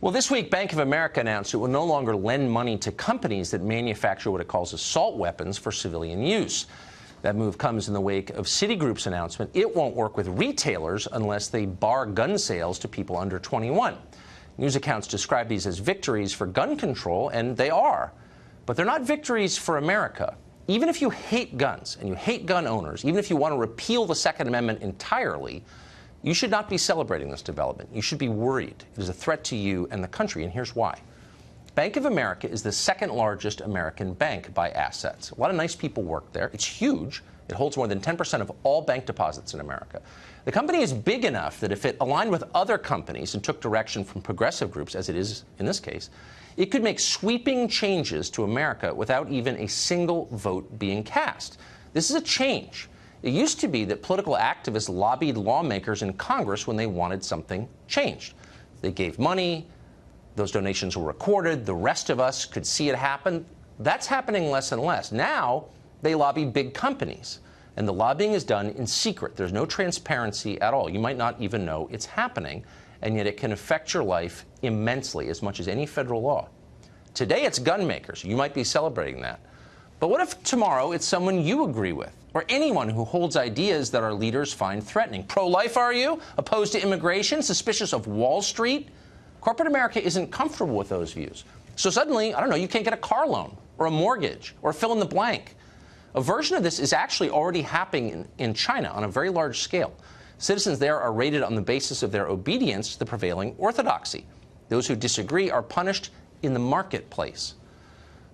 Well, this week, Bank of America announced it will no longer lend money to companies that manufacture what it calls assault weapons for civilian use. That move comes in the wake of Citigroup's announcement it won't work with retailers unless they bar gun sales to people under 21. News accounts describe these as victories for gun control, and they are. But they're not victories for America. Even if you hate guns and you hate gun owners, even if you want to repeal the Second Amendment entirely, you should not be celebrating this development. You should be worried. It is a threat to you and the country, and here's why. Bank of America is the second largest American bank by assets. A lot of nice people work there. It's huge. It holds more than 10% of all bank deposits in America. The company is big enough that if it aligned with other companies and took direction from progressive groups, as it is in this case, it could make sweeping changes to America without even a single vote being cast. This is a change. It used to be that political activists lobbied lawmakers in Congress when they wanted something changed. They gave money. Those donations were recorded. The rest of us could see it happen. That's happening less and less. Now, they lobby big companies. And the lobbying is done in secret. There's no transparency at all. You might not even know it's happening. And yet it can affect your life immensely, as much as any federal law. Today, it's gun makers. You might be celebrating that. But what if tomorrow it's someone you agree with, or anyone who holds ideas that our leaders find threatening? Pro-life, are you? Opposed to immigration? Suspicious of Wall Street? Corporate America isn't comfortable with those views. So suddenly, I don't know, you can't get a car loan or a mortgage or fill in the blank. A version of this is actually already happening in China on a very large scale. Citizens there are rated on the basis of their obedience to the prevailing orthodoxy. Those who disagree are punished in the marketplace.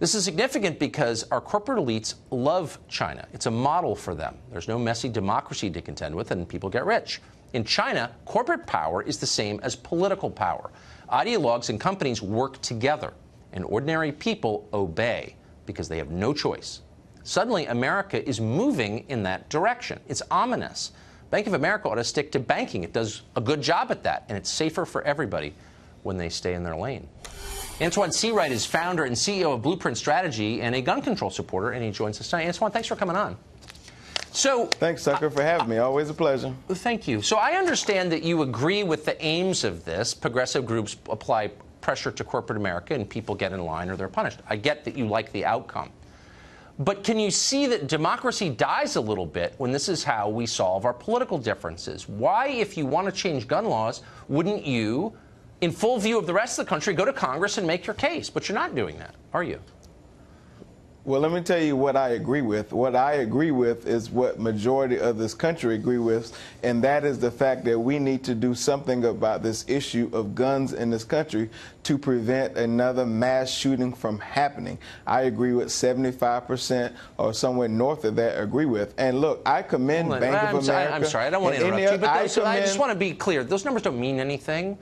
This is significant because our corporate elites love China. It's a model for them. There's no messy democracy to contend with, and people get rich. In China, corporate power is the same as political power. Ideologues and companies work together, and ordinary people obey because they have no choice. Suddenly, America is moving in that direction. It's ominous. Bank of America ought to stick to banking. It does a good job at that, and it's safer for everybody when they stay in their lane. Antoine Seawright is founder and CEO of Blueprint Strategy and a gun control supporter, and he joins us tonight. Antoine, thanks for coming on. So, thanks, Tucker, for having me. Always a pleasure. Thank you. So I understand that you agree with the aims of this. Progressive groups apply pressure to corporate America, and people get in line or they're punished. I get that you like the outcome. But can you see that democracy dies a little bit when this is how we solve our political differences? Why, if you want to change gun laws, wouldn't you, in full view of the rest of the country, go to Congress and make your case? But you're not doing that, are you? Well, let me tell you what I agree with. What I agree with is what majority of this country agree with, and that is the fact that we need to do something about this issue of guns in this country to prevent another mass shooting from happening. I agree with 75% or somewhere north of that agree with. And look, I commend Bank of America. I'm sorry, I don't want to interrupt you, but I just want to be clear. Those numbers don't mean anything.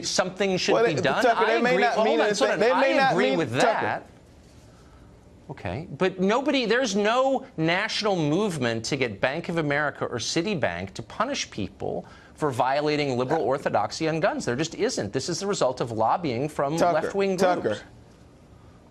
Something should be done. Tucker, they may not mean anything. I agree with that. Okay, but there's no national movement to get Bank of America or Citibank to punish people for violating liberal orthodoxy on guns. There just isn't. This is the result of lobbying from left-wing groups.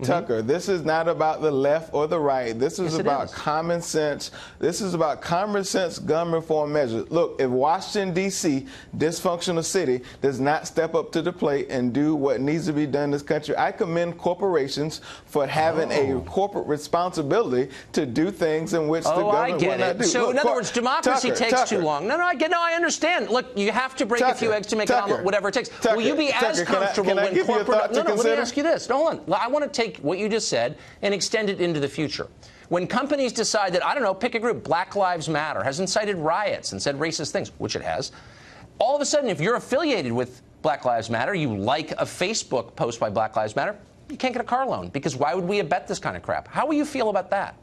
Tucker, this is not about the left or the right. This is about common sense. This is about common sense gun reform measures. Look, if Washington, D.C., dysfunctional city, does not step up to the plate and do what needs to be done in this country, I commend corporations for having a corporate responsibility to do things in which the government will not do. So, look, in other words, democracy takes too long. No, I understand. Look, you have to break a few eggs to make an omelet, whatever it takes. Will you be as comfortable when corporate... No, let me ask you this. Hold on. I want to take what you just said and extend it into the future. When companies decide that, I don't know, pick a group, Black Lives Matter, has incited riots and said racist things, which it has, all of a sudden, if you're affiliated with Black Lives Matter, you like a Facebook post by Black Lives Matter, you can't get a car loan, because why would we abet this kind of crap? How will you feel about that?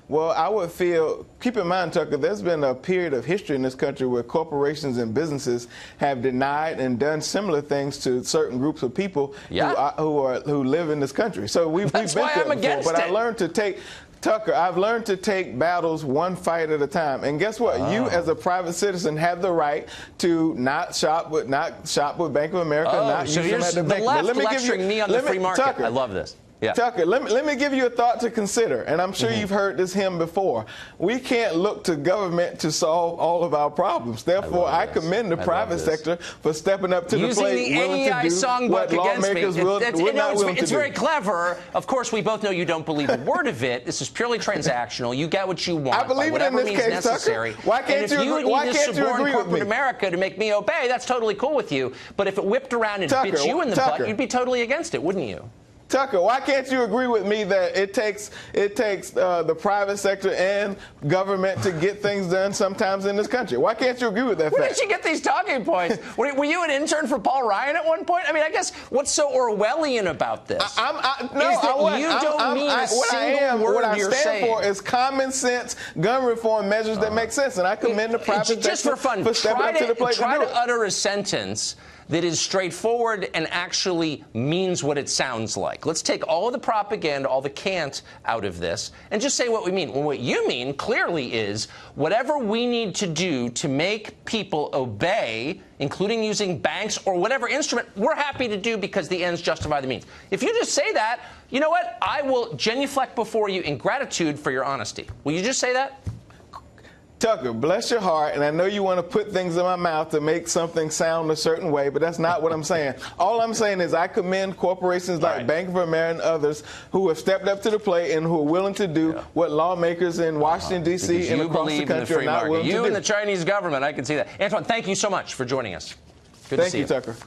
Well, I would feel, keep in mind, Tucker, there's been a period of history in this country where corporations and businesses have denied and done similar things to certain groups of people who live in this country. So we've been there before. But I learned to take, Tucker, I've learned to take battles one fight at a time. And guess what? You, as a private citizen, have the right to not shop with Bank of America. Not so use them here's at the bank. Left lecturing me on the free market. Tucker, I love this. Yeah. Tucker, let me give you a thought to consider, and I'm sure you've heard this hymn before. We can't look to government to solve all of our problems. Therefore, I commend the private sector for stepping up to the plate, willing to do what lawmakers will not willing to do. It's very clever. Of course, we both know you don't believe a word of it. This is purely transactional. You get what you want. I believe it in this case, necessary. Tucker. Why can't you agree? Why can't you agree with me? America to make me obey, that's totally cool with you. But if it whipped around and bit you in the butt, you'd be totally against it, wouldn't you? Tucker, why can't you agree with me that it takes the private sector and government to get things done sometimes in this country? Why can't you agree with that fact? Where did you get these talking points? Were you an intern for Paul Ryan at one point? I mean, I guess what's so Orwellian about this you don't mean a single word what I you're stand saying. for is common sense gun reform measures that make sense, and I commend the private just sector for fun, for stepping up to the plate try to do to it. utter a sentence that is straightforward and actually means what it sounds like. Let's take all of the propaganda, all the can't out of this, and just say what we mean. Well, what you mean clearly is whatever we need to do to make people obey, including using banks or whatever instrument, we're happy to do because the ends justify the means. If you just say that, you know what? I will genuflect before you in gratitude for your honesty. Will you just say that? Tucker, bless your heart, and I know you want to put things in my mouth to make something sound a certain way, but that's not what I'm saying. All I'm saying is I commend corporations like Bank of America and others who have stepped up to the plate and who are willing to do what lawmakers in Washington, D.C. and across the country are not willing to do. You and the Chinese government, I can see that. Antoine, thank you so much for joining us. Good to see you. Thank you, Tucker.